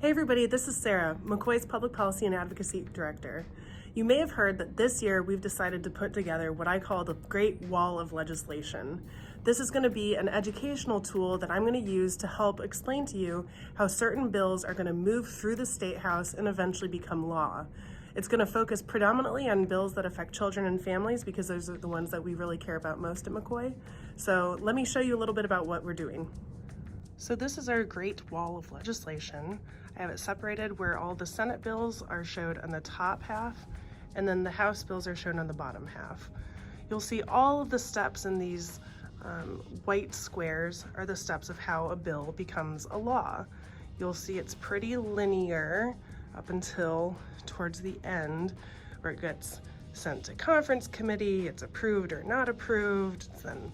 Hey everybody, this is Sarah, MCCOY's Public Policy and Advocacy Director. You may have heard that this year we've decided to put together what I call the Great Wall of Legislation. This is going to be an educational tool that I'm going to use to help explain to you how certain bills are going to move through the State House and eventually become law. It's going to focus predominantly on bills that affect children and families because those are the ones that we really care about most at MCCOY. So let me show you a little bit about what we're doing. So this is our Great Wall of Legislation. I have it separated where all the Senate bills are shown on the top half and then the House bills are shown on the bottom half. You'll see all of the steps in these white squares are the steps of how a bill becomes a law. You'll see it's pretty linear up until towards the end where it gets sent to conference committee, it's approved or not approved, then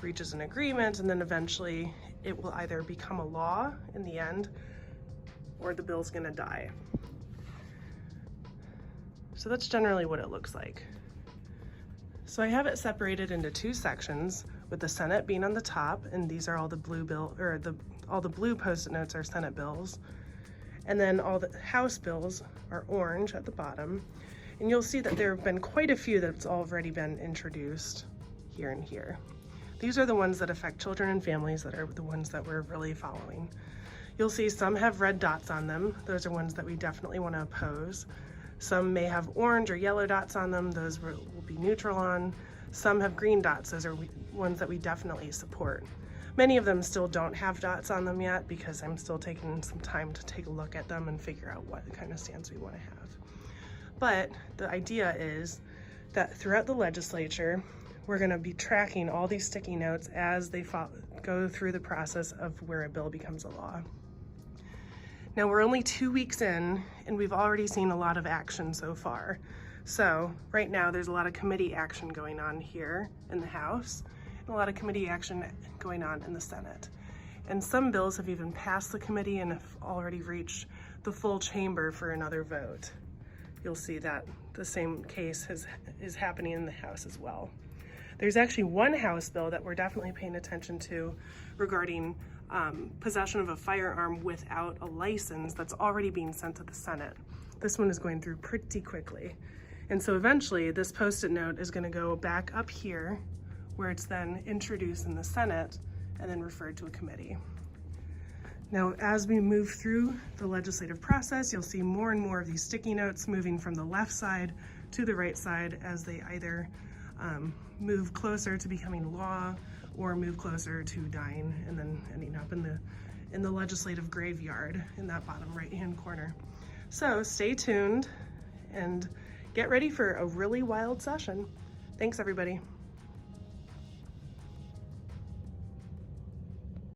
reaches an agreement, and then eventually it will either become a law in the end or the bill's gonna die. So that's generally what it looks like. So I have it separated into two sections with the Senate being on the top, and these are all the blue all the blue Post-it notes are Senate bills. And then all the House bills are orange at the bottom. And you'll see that there have been quite a few that's already been introduced here and here. These are the ones that affect children and families that are the ones that we're really following. You'll see some have red dots on them. Those are ones that we definitely want to oppose. Some may have orange or yellow dots on them. Those will be neutral on. Some have green dots. Those are ones that we definitely support. Many of them still don't have dots on them yet because I'm still taking some time to take a look at them and figure out what kind of stance we want to have. But the idea is that throughout the legislature, we're going to be tracking all these sticky notes as they go through the process of where a bill becomes a law. Now we're only 2 weeks in and we've already seen a lot of action so far. So right now there's a lot of committee action going on here in the House and a lot of committee action going on in the Senate. And some bills have even passed the committee and have already reached the full chamber for another vote. You'll see that the same case is happening in the House as well. There's actually one House bill that we're definitely paying attention to regarding possession of a firearm without a license that's already being sent to the Senate. This one is going through pretty quickly. And so eventually this Post-it note is going to go back up here where it's then introduced in the Senate and then referred to a committee. Now, as we move through the legislative process, you'll see more and more of these sticky notes moving from the left side to the right side as they either move closer to becoming law or move closer to dying and then ending up in the legislative graveyard in that bottom right-hand corner. So stay tuned and get ready for a really wild session. Thanks, everybody.